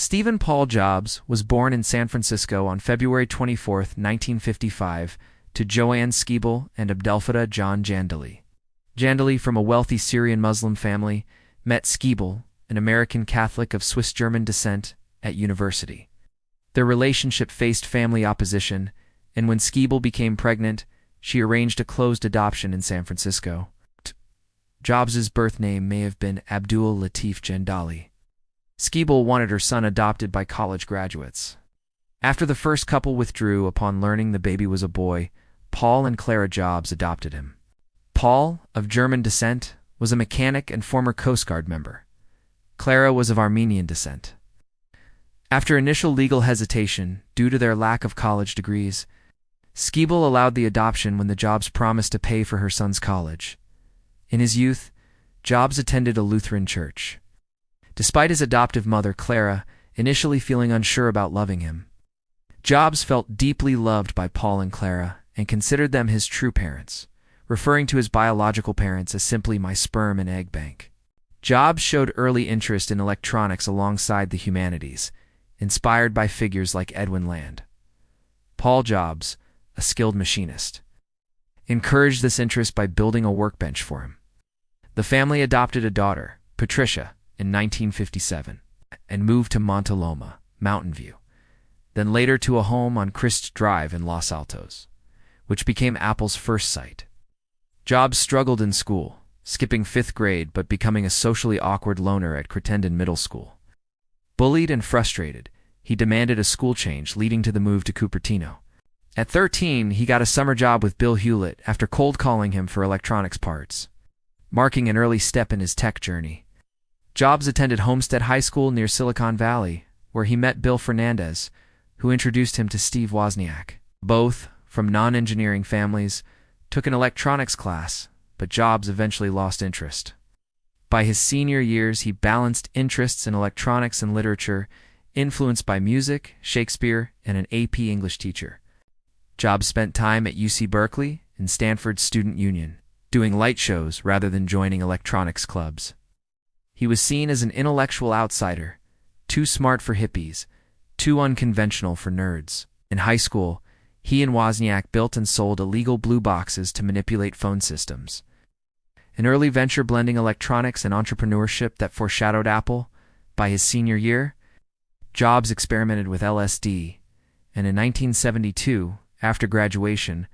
Stephen Paul Jobs was born in San Francisco on February 24, 1955, to Joanne Skeebel and Abdelfattah John Jandali. Jandali, from a wealthy Syrian Muslim family, met Skeebel, an American Catholic of Swiss-German descent, at university. Their relationship faced family opposition, and when Skeebel became pregnant, she arranged a closed adoption in San Francisco. Jobs's birth name may have been Abdul Latif Jandali. Skeebel wanted her son adopted by college graduates. After the first couple withdrew upon learning the baby was a boy, Paul and Clara Jobs adopted him. Paul, of German descent, was a mechanic and former Coast Guard member. Clara was of Armenian descent. After initial legal hesitation, due to their lack of college degrees, Skeebel allowed the adoption when the Jobs promised to pay for her son's college. In his youth, Jobs attended a Lutheran church. Despite his adoptive mother, Clara, initially feeling unsure about loving him, Jobs felt deeply loved by Paul and Clara and considered them his true parents, referring to his biological parents as simply my sperm and egg bank. Jobs showed early interest in electronics alongside the humanities, inspired by figures like Edwin Land. Paul Jobs, a skilled machinist, encouraged this interest by building a workbench for him. The family adopted a daughter, Patricia, in 1957, and moved to Monte Loma, Mountain View, then later to a home on Crist Drive in Los Altos, which became Apple's first site. Jobs struggled in school, skipping 5th grade but becoming a socially awkward loner at Crittenden Middle School. Bullied and frustrated, he demanded a school change, leading to the move to Cupertino. At 13, he got a summer job with Bill Hewlett after cold calling him for electronics parts, marking an early step in his tech journey. Jobs attended Homestead High School near Silicon Valley, where he met Bill Fernandez, who introduced him to Steve Wozniak. Both, from non-engineering families, took an electronics class, but Jobs eventually lost interest. By his senior years, he balanced interests in electronics and literature, influenced by music, Shakespeare, and an AP English teacher. Jobs spent time at UC Berkeley and Stanford's Student Union, doing light shows rather than joining electronics clubs. He was seen as an intellectual outsider, too smart for hippies, too unconventional for nerds. In high school, he and Wozniak built and sold illegal blue boxes to manipulate phone systems. An early venture blending electronics and entrepreneurship that foreshadowed Apple. By his senior year, Jobs experimented with LSD, and in 1972, after graduation,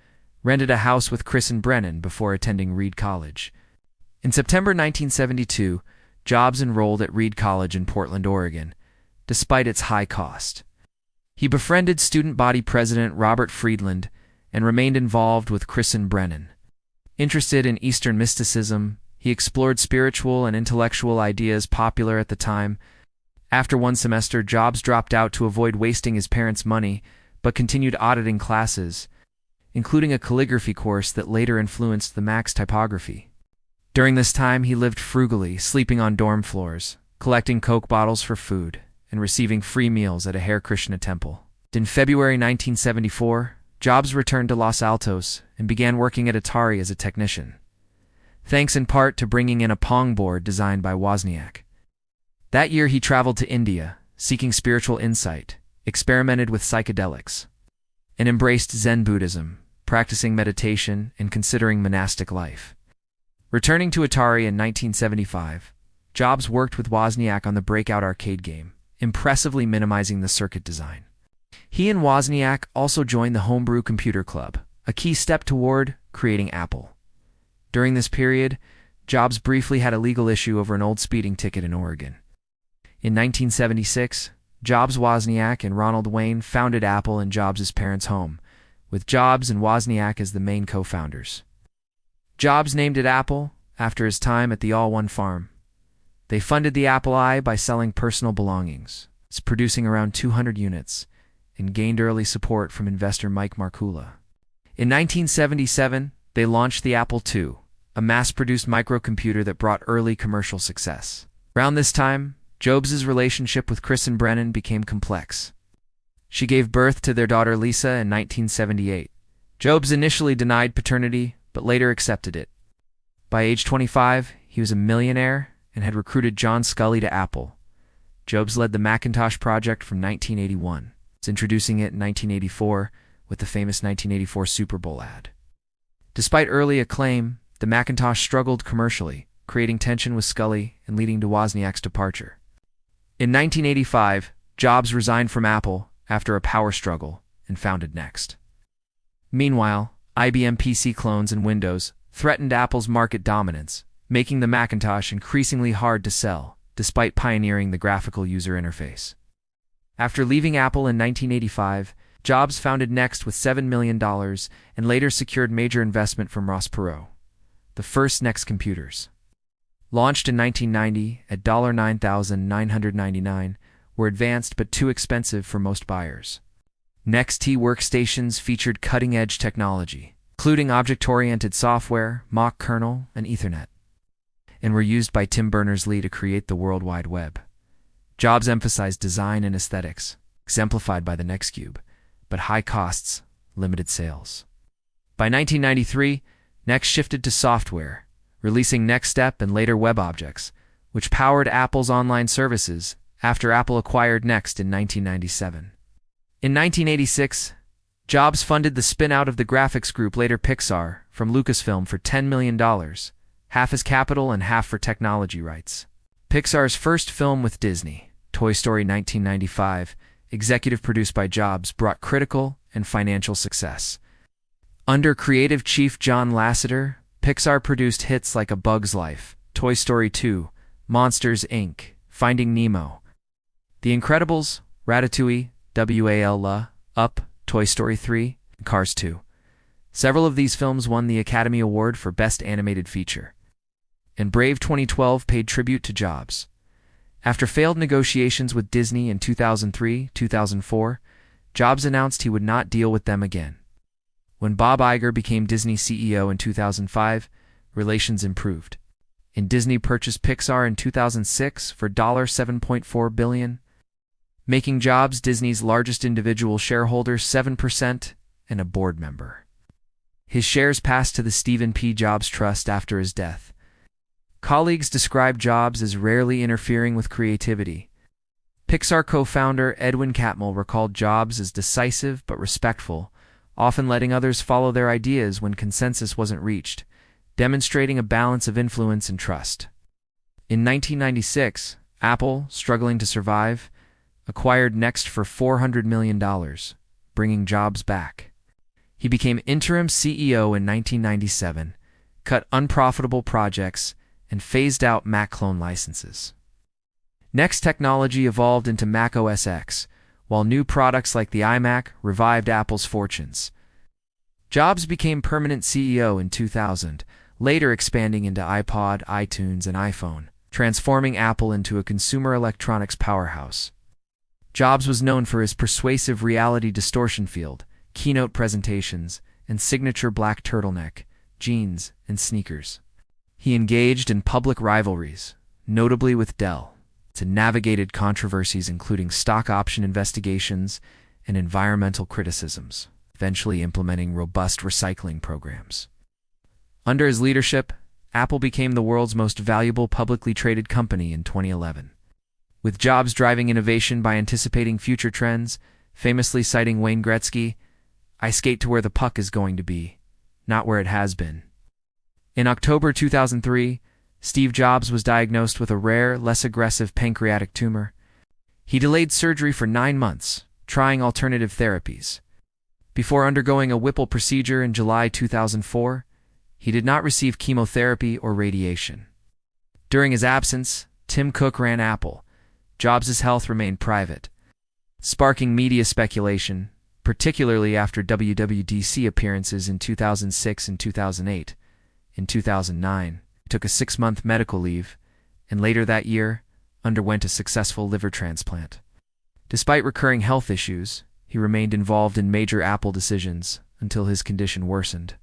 rented a house with Chris and Brennan before attending Reed College. In September 1972, Jobs enrolled at Reed College in Portland, Oregon, despite its high cost. He befriended student body president Robert Friedland and remained involved with Chris and Brennan. Interested in Eastern mysticism, he explored spiritual and intellectual ideas popular at the time. After one semester, Jobs dropped out to avoid wasting his parents' money, but continued auditing classes, including a calligraphy course that later influenced the Max typography. During this time, he lived frugally, sleeping on dorm floors, collecting Coke bottles for food, and receiving free meals at a Hare Krishna temple. In February 1974, Jobs returned to Los Altos and began working at Atari as a technician, thanks in part to bringing in a Pong board designed by Wozniak. That year he traveled to India, seeking spiritual insight, experimented with psychedelics, and embraced Zen Buddhism, practicing meditation and considering monastic life. Returning to Atari in 1975, Jobs worked with Wozniak on the Breakout arcade game, impressively minimizing the circuit design. He and Wozniak also joined the Homebrew Computer Club, a key step toward creating Apple. During this period, Jobs briefly had a legal issue over an old speeding ticket in Oregon. In 1976, Jobs, Wozniak, and Ronald Wayne founded Apple in Jobs' parents' home, with Jobs and Wozniak as the main co-founders. Jobs named it Apple after his time at the All One Farm. They funded the Apple I by selling personal belongings, producing around 200 units, and gained early support from investor Mike Markula. In 1977, they launched the Apple II, a mass-produced microcomputer that brought early commercial success. Around this time, Jobs' relationship with Chris and Brennan became complex. She gave birth to their daughter Lisa in 1978. Jobs initially denied paternity, but later accepted it. By age 25, he was a millionaire and had recruited John Sculley to Apple. Jobs led the Macintosh project from 1981, introducing it in 1984 with the famous 1984 Super Bowl ad. Despite early acclaim, the Macintosh struggled commercially, creating tension with Scully and leading to Wozniak's departure. In 1985, Jobs resigned from Apple after a power struggle and founded Next. Meanwhile, IBM PC clones and Windows threatened Apple's market dominance, making the Macintosh increasingly hard to sell, despite pioneering the graphical user interface. After leaving Apple in 1985, Jobs founded Next with $7 million and later secured major investment from Ross Perot. The first Next computers, launched in 1990 at $9,999, were advanced but too expensive for most buyers. Next T workstations featured cutting-edge technology, including object-oriented software, Mach kernel, and Ethernet, and were used by Tim Berners-Lee to create the World Wide Web. Jobs emphasized design and aesthetics, exemplified by the Next Cube, but high costs, limited sales. By 1993, Next shifted to software, releasing Next Step and later WebObjects, which powered Apple's online services after Apple acquired Next in 1997. In 1986, Jobs funded the spin-out of the graphics group, later Pixar, from Lucasfilm for $10 million, half as capital and half for technology rights. Pixar's first film with Disney, Toy Story 1995, executive produced by Jobs, brought critical and financial success. Under creative chief John Lasseter, Pixar produced hits like A Bug's Life, Toy Story 2, Monsters, Inc., Finding Nemo, The Incredibles, Ratatouille, WAL, Up, Toy Story 3, and Cars 2. Several of these films won the Academy Award for Best Animated Feature. And Brave 2012 paid tribute to Jobs. After failed negotiations with Disney in 2003-2004, Jobs announced he would not deal with them again. When Bob Iger became Disney CEO in 2005, relations improved, and Disney purchased Pixar in 2006 for $7.4 billion, making Jobs Disney's largest individual shareholder, 7%, and a board member. His shares passed to the Stephen P. Jobs Trust after his death. Colleagues describe Jobs as rarely interfering with creativity. Pixar co-founder Edwin Catmull recalled Jobs as decisive but respectful, often letting others follow their ideas when consensus wasn't reached, demonstrating a balance of influence and trust. In 1996, Apple, struggling to survive, acquired Next for $400 million, bringing Jobs back. He became interim CEO in 1997, cut unprofitable projects, and phased out Mac clone licenses. Next technology evolved into Mac OS X, while new products like the iMac revived Apple's fortunes. Jobs became permanent CEO in 2000, later expanding into iPod, iTunes, and iPhone, transforming Apple into a consumer electronics powerhouse. Jobs was known for his persuasive reality distortion field, keynote presentations, and signature black turtleneck, jeans, and sneakers. He engaged in public rivalries, notably with Dell, and navigated controversies including stock option investigations and environmental criticisms, eventually implementing robust recycling programs. Under his leadership, Apple became the world's most valuable publicly traded company in 2011. With Jobs driving innovation by anticipating future trends, famously citing Wayne Gretzky, "I skate to where the puck is going to be, not where it has been." In October 2003, Steve Jobs was diagnosed with a rare, less aggressive pancreatic tumor. He delayed surgery for 9 months, trying alternative therapies. Before undergoing a Whipple procedure in July 2004, he did not receive chemotherapy or radiation. During his absence, Tim Cook ran Apple. Jobs' health remained private, sparking media speculation, particularly after WWDC appearances in 2006 and 2008. In 2009, he took a 6-month medical leave, and later that year, underwent a successful liver transplant. Despite recurring health issues, he remained involved in major Apple decisions until his condition worsened.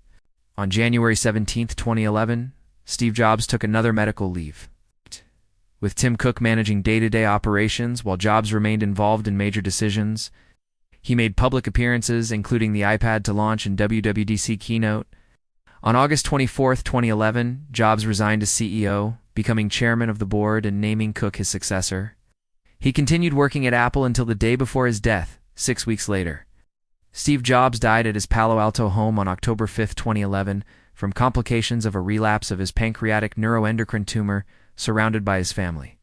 On January 17, 2011, Steve Jobs took another medical leave. With Tim Cook managing day-to-day operations while Jobs remained involved in major decisions, he made public appearances, including the iPad to launch and WWDC keynote. On August 24, 2011, Jobs resigned as CEO, becoming chairman of the board and naming Cook his successor. He continued working at Apple until the day before his death, 6 weeks later. Steve Jobs died at his Palo Alto home on October 5, 2011, from complications of a relapse of his pancreatic neuroendocrine tumor, surrounded by his family.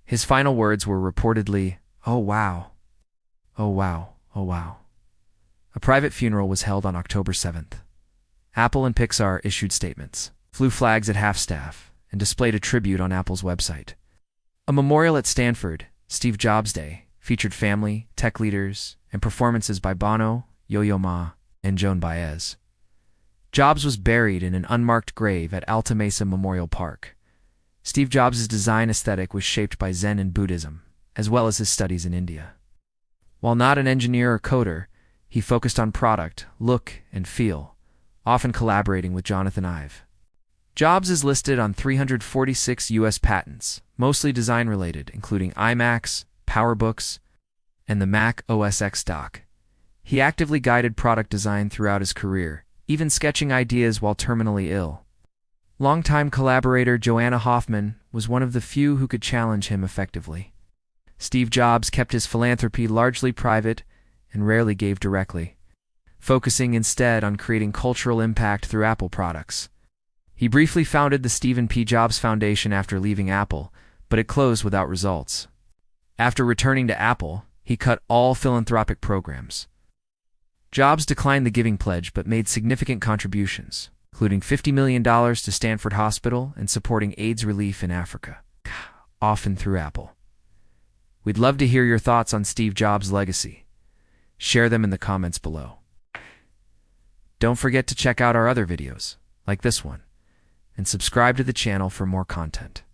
His final words were reportedly, "Oh wow. Oh wow. Oh wow." A private funeral was held on October 7th. Apple and Pixar issued statements, flew flags at half-staff, and displayed a tribute on Apple's website. A memorial at Stanford, Steve Jobs Day, featured family, tech leaders, and performances by Bono, Yo-Yo Ma, and Joan Baez. Jobs was buried in an unmarked grave at Alta Mesa Memorial Park. Steve Jobs' design aesthetic was shaped by Zen and Buddhism, as well as his studies in India. While not an engineer or coder, he focused on product, look, and feel, often collaborating with Jonathan Ive. Jobs is listed on 346 U.S. patents, mostly design-related, including iMacs, PowerBooks, and the Mac OS X dock. He actively guided product design throughout his career, even sketching ideas while terminally ill. Longtime collaborator Joanna Hoffman was one of the few who could challenge him effectively. Steve Jobs kept his philanthropy largely private and rarely gave directly, focusing instead on creating cultural impact through Apple products. He briefly founded the Stephen P. Jobs Foundation after leaving Apple, but it closed without results. After returning to Apple, he cut all philanthropic programs. Jobs declined the giving pledge but made significant contributions, including $50 million to Stanford Hospital and supporting AIDS relief in Africa, often through Apple. We'd love to hear your thoughts on Steve Jobs' legacy. Share them in the comments below. Don't forget to check out our other videos, like this one, and subscribe to the channel for more content.